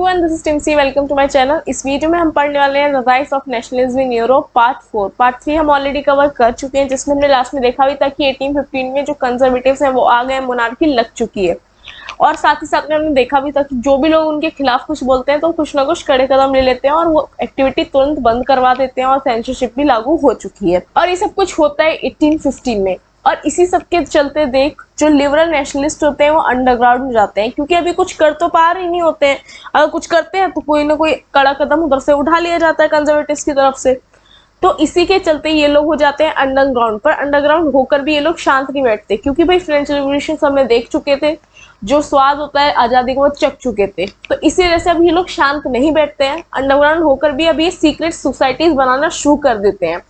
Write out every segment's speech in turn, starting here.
Everyone, this is Timsy. Welcome to my channel. इस video में हम पढ़ने वाले हैं the rise of nationalism in Europe part 4। Part 3 हम ऑलरेडी कवर कर चुके हैं, जिसमें हमने लास्ट में देखा भी था कि 1815 में जो कंजर्वेटिव्स हैं वो आ गए, मोनार्की लग चुकी है। और साथ ही साथ में हमने देखा भी था कि जो भी लोग उनके खिलाफ कुछ बोलते हैं तो कुछ ना कुछ कड़े कदम ले लेते हैं और वो एक्टिविटी तुरंत बंद करवा देते हैं और सेंसरशिप भी लागू हो चुकी है। और ये सब कुछ होता है 1815 में। और इसी सब के चलते देख जो लिबरल नेशनलिस्ट होते हैं वो अंडरग्राउंड में जाते हैं, क्योंकि अभी कुछ कर तो पा रहे नहीं होते हैं। अगर कुछ करते हैं तो कोई ना कोई कड़ा कदम उधर से उठा लिया जाता है कंजर्वेटिव्स की तरफ से। तो इसी के चलते ये लोग हो जाते हैं अंडरग्राउंड पर। अंडरग्राउंड होकर भी ये लोग शांत नहीं बैठते, क्योंकि भाई फ्रेंच रेवोल्यूशन सब में देख चुके थे, जो स्वाद होता है आजादी को वो चख चुके थे। तो इसी वजह से अब ये लोग शांत नहीं बैठते हैं। अंडरग्राउंड होकर भी अब ये सीक्रेट सोसाइटीज बनाना शुरू कर देते हैं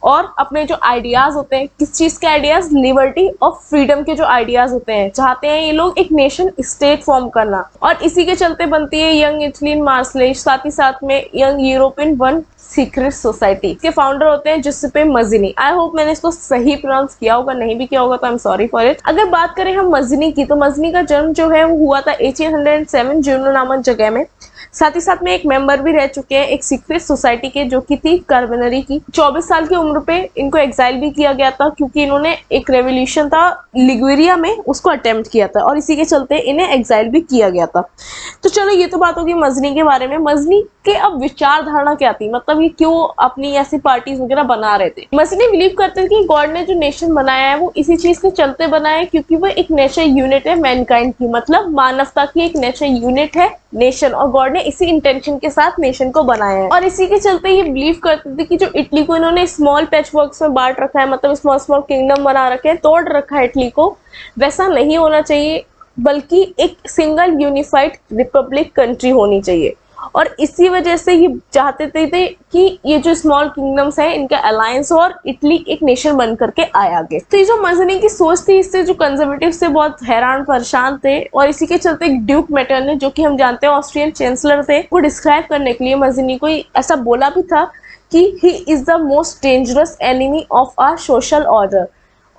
और अपने जो आइडियाज होते हैं, किस चीज के आइडियाज, लिबर्टी और फ्रीडम के जो आइडियाज होते हैं, चाहते हैं ये लोग एक नेशन स्टेट फॉर्म करना। और इसी के चलते बनती है यंग इटली इन मार्सलेज, साथ ही साथ में young European one secret society. इसके फाउंडर होते हैं जुसेप्पे मज़िनी। आई होप मैंने इसको सही प्रोनाउंस किया होगा, नहीं भी किया होगा तो I am sorry for it. अगर बात करें हम मज़िनी की, तो मज़िनी का जन्म जो है वो हुआ था 1807 जुनो नामक जगह में। साथ ही साथ में एक मेंबर भी रह चुके हैं एक सीक्रेट सोसाइटी के, जो कि थी कार्बनरी की। 24 साल की उम्र पे इनको एग्जाइल भी किया गया था, क्योंकि इन्होंने एक रेवोल्यूशन था लिगुरिया में, उसको अटेम्प्ट किया था और इसी के चलते इन्हें एग्जाइल भी किया गया था। तो चलो ये तो बात होगी मज़नी के बारे में। मज़नी के अब विचारधारा क्या थी, मतलब ये क्यों अपनी ऐसी पार्टीज वगैरह बना रहे थे। मज़नी बिलीव करते थे कि गॉड ने जो नेशन बनाया है वो इसी चीज से चलते बनाया है, क्योंकि वो एक नेचर यूनिट है मैनकाइंड की, मतलब मानवता की एक नेचर यूनिट है नेशन, और गॉड ने इसी इंटेंशन के साथ नेशन को बनाया है। और इसी के चलते ये बिलीव करते थे कि जो इटली को इन्होंने स्मॉल पैच वर्क्स में बांट रखा है, मतलब स्मॉल स्मॉल किंगडम बना रखे हैं, तोड़ रखा है इटली को, वैसा नहीं होना चाहिए, बल्कि एक सिंगल यूनिफाइड रिपब्लिक कंट्री होनी चाहिए। और इसी वजह से ये चाहते थे कि ये जो स्मॉल किंगडम्स हैं इनका अलायंस और इटली एक नेशन बन करके आए आगे। तो ये जो मज़नी की सोच थी, इससे जो कंजर्वेटिव से बहुत हैरान परेशान थे। और इसी के चलते एक ड्यूक मेटरनिच, जो कि हम जानते हैं ऑस्ट्रियन चांसलर थे, वो डिस्क्राइब करने के लिए मज़नी को ऐसा बोला भी था कि he is the most dangerous enemy of our social order.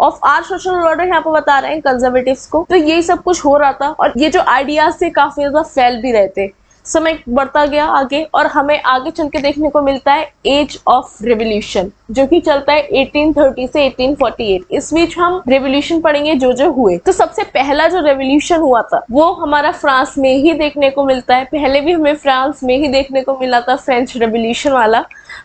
Of our social order यहाँ पे बता रहे हैं कंजर्वेटिव्स को। तो यही सब कुछ हो रहा था और ये जो आइडियाज थे काफी ज्यादा फैल भी रहे थे। समय बढ़ता गया आगे और हमें आगे चल के देखने को मिलता है एज ऑफ रेवोल्यूशन, जो कि चलता है 1830 से 1848। इस बीच हम रेवोल्यूशन पढ़ेंगे जो जो हुए। तो सबसे पहला जो रेवोल्यूशन हुआ था वो हमारा फ्रांस में ही देखने को मिलता है। पहले भी हमें फ्रांस में ही देखने को मिला था, फ्रेंच रेवोल्यूशन वाला।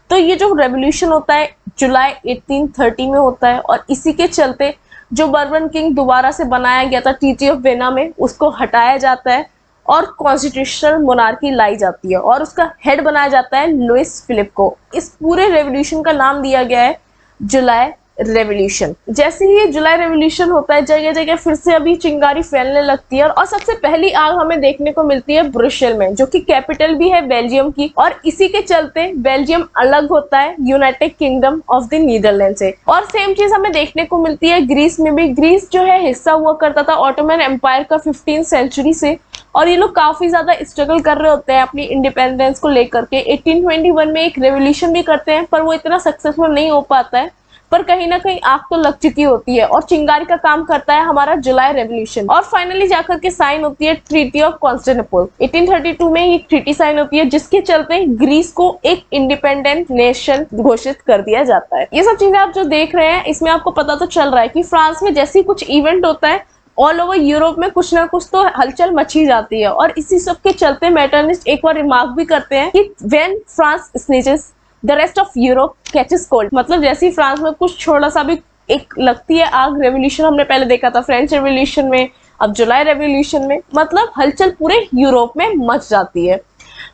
तो ये जो रेवोल्यूशन होता है जुलाई 1830 में होता है और इसी के चलते जो बर्बन किंग दोबारा से बनाया गया था ट्रीटी ऑफ वेना में, उसको हटाया जाता है और कॉन्स्टिट्यूशनल मोनार्की लाई जाती है और उसका हेड बनाया जाता है लुइस फिलिप को। इस पूरे रेवोल्यूशन का नाम दिया गया है जुलाई रेवोल्यूशन। जैसे ही ये जुलाई रेवोल्यूशन होता है, जगह जगह फिर से अभी चिंगारी फैलने लगती है और सबसे पहली आग हमें देखने को मिलती है ब्रुसेल में, जो कि कैपिटल भी है बेल्जियम की। और इसी के चलते बेल्जियम अलग होता है United Kingdom of the Netherland से। और सेम चीज हमें देखने को मिलती है ग्रीस में भी। ग्रीस जो है हिस्सा हुआ करता था ऑटोमन एम्पायर का 15th सेंचुरी से, और ये लोग काफी ज्यादा स्ट्रगल कर रहे होते हैं अपनी इंडिपेंडेंस को लेकर के। 1821 में एक रेवोल्यूशन भी करते हैं, पर वो इतना सक्सेसफुल नहीं हो पाता है, पर कहीं ना कहीं आग तो लग चुकी होती है और चिंगारी का काम करता है हमारा जुलाई रेवोल्यूशन। और फाइनली जाकर के साइन होती है ट्रीटी ऑफ कॉन्स्टेंटिनोपल। 1832 में ये ट्रीटी साइन होती है, जिसके चलते ग्रीस को एक इंडिपेंडेंट नेशन घोषित कर दिया जाता है। ये सब चीजें आप जो देख रहे हैं, इसमें आपको पता तो चल रहा है कि फ्रांस में जैसे ही कुछ इवेंट होता है, ऑल ओवर यूरोप में कुछ ना कुछ तो हलचल मची जाती है। और इसी सब के चलते मेटरनिस्ट एक बार रिमार्क भी करते हैं कि when France sneezes the rest of Europe catches cold, मतलब जैसे ही फ्रांस में कुछ थोड़ा सा भी एक लगती है आग, रेवोल्यूशन हमने पहले देखा था फ्रेंच रेवोल्यूशन में, अब जुलाई रेवोल्यूशन में, मतलब हलचल पूरे यूरोप में मच जाती है।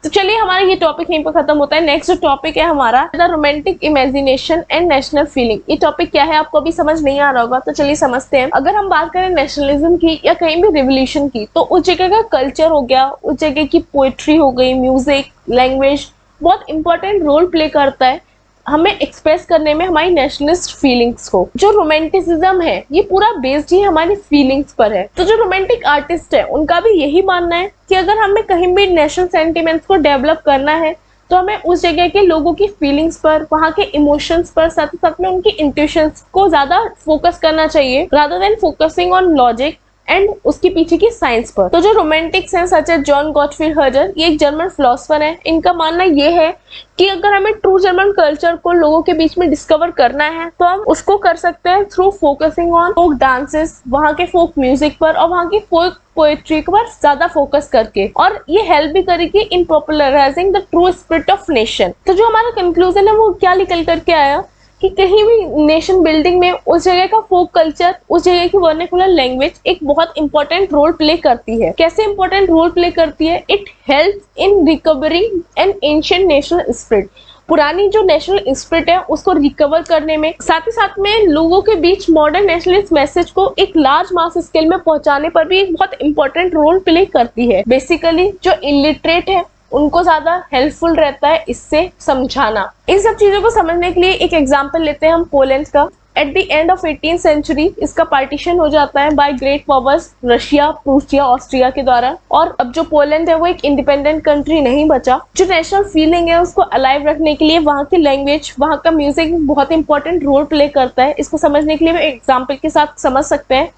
तो चलिए हमारा ये टॉपिक यहीं पर खत्म होता है। नेक्स्ट जो टॉपिक है हमारा the romantic imagination and national feeling. ये टॉपिक क्या है आपको अभी समझ नहीं आ रहा होगा, तो चलिए समझते हैं। अगर हम बात करें नेशनलिज्म की या कहीं भी रिवोल्यूशन की, तो उस जगह का कल्चर हो गया, उस जगह की पोएट्री हो गई, म्यूजिक, लैंग्वेज बहुत इंपॉर्टेंट रोल प्ले करता है हमें एक्सप्रेस करने में हमारी नेशनलिस्ट फीलिंग्स को। जो रोमांटिसिज्म है ये पूरा बेस्ड ही हमारी फीलिंग्स पर है। तो जो रोमांटिक आर्टिस्ट है उनका भी यही मानना है कि अगर हमें कहीं भी नेशनल सेंटिमेंट्स को डेवलप करना है तो हमें उस जगह के लोगों की फीलिंग्स पर, वहाँ के इमोशंस पर, साथ ही साथ में उनकी इंट्यूशंस को ज्यादा फोकस करना चाहिए, rather than focusing on logic and उसके पीछे की साइंस पर। तो जो रोमांटिक्स हैं सच है जॉन गॉटफ्रीड हर्जर, ये एक जर्मन फिलोसोफर है। इनका मानना ये है कि अगर हमें ट्रू जर्मन कल्चर को लोगों के बीच में डिस्कवर करना है तो हम उसको कर सकते हैं through focusing on folk dances, वहाँ के फोक म्यूजिक पर और वहाँ की फोक पोएट्री पर ज्यादा फोकस करके, और ये हेल्प भी करेगी in popularising the true spirit of nation. तो जो हमारा कंक्लूजन है वो क्या निकल करके आया कि कहीं भी नेशन बिल्डिंग में उस जगह का फोक कल्चर, उस जगह की वर्नाक्युलर लैंग्वेज एक बहुत इंपॉर्टेंट रोल प्ले करती है। कैसे इंपॉर्टेंट रोल प्ले करती है? It helps in recovering N ancient national spirit, पुरानी जो नेशनल स्पिरिट है उसको रिकवर करने में, साथ ही साथ में लोगों के बीच मॉडर्न नेशनलिस्ट मैसेज को एक लार्ज मास स्केल में पहुंचाने पर भी एक बहुत इंपॉर्टेंट रोल प्ले करती है। बेसिकली जो इलिटरेट है उनको ज्यादा हेल्पफुल रहता है इससे समझाना। इन सब चीजों को समझने के लिए एक एग्जांपल लेते हैं हम पोलैंड का। At the end of 18th century इसका पार्टीशन हो जाता है by great powers Russia, Prussia, Austria के द्वारा, और अब जो पोलैंड है वो एक इंडिपेंडेंट कंट्री नहीं बचा। जो नेशनल फीलिंग है उसको अलाइव रखने के लिए वहाँ की लैंग्वेज, वहाँ का म्यूजिक बहुत इंपॉर्टेंट रोल प्ले करता है। इसको समझने के लिए एग्जाम्पल के साथ समझ सकते हैं।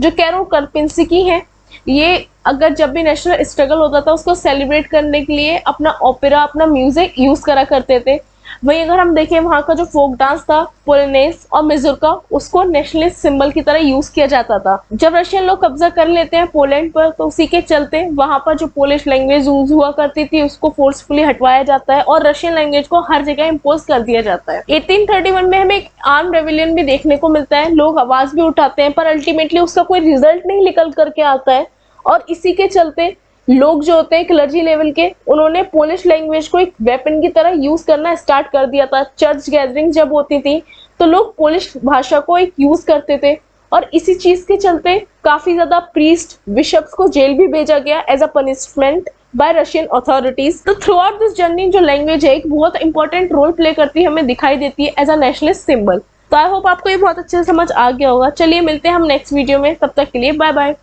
जो कैरो कर्पिंस्की है, ये अगर जब भी नेशनल स्ट्रगल होता था उसको सेलिब्रेट करने के लिए अपना ओपेरा, अपना म्यूजिक यूज करा करते थे। वहीं अगर हम देखें वहाँ का जो फोक डांस था पोलनेस और मिजुरका, उसको नेशनलिस्ट सिंबल की तरह यूज किया जाता था। जब रशियन लोग कब्जा कर लेते हैं पोलैंड पर तो उसी के चलते वहाँ पर जो पोलिश लैंग्वेज यूज हुआ करती थी उसको फोर्सफुली हटवाया जाता है और रशियन लैंग्वेज को हर जगह इम्पोज कर दिया जाता है। 1831 में हमें एक आर्म रेवोल्यूशन भी देखने को मिलता है। लोग आवाज भी उठाते हैं पर अल्टीमेटली उसका कोई रिजल्ट नहीं निकल करके आता है, और इसी के चलते लोग जो होते हैं क्लर्जी लेवल के, उन्होंने पोलिश लैंग्वेज को एक वेपन की तरह यूज करना स्टार्ट कर दिया था। चर्च गैदरिंग जब होती थी तो लोग पोलिश भाषा को एक यूज करते थे, और इसी चीज के चलते काफी ज्यादा प्रीस्ट, बिशप्स को जेल भी भेजा गया as a punishment by Russian authorities. तो थ्रू आउट दिस जर्नी जो लैंग्वेज है एक बहुत इंपॉर्टेंट रोल प्ले करती है, हमें दिखाई देती है एज अ नेशनलिस्ट सिंबल। तो आई होप आपको ये बहुत अच्छे से समझ आ गया होगा। चलिए मिलते हैं हम नेक्स्ट वीडियो में, तब तक के लिए बाय बाय।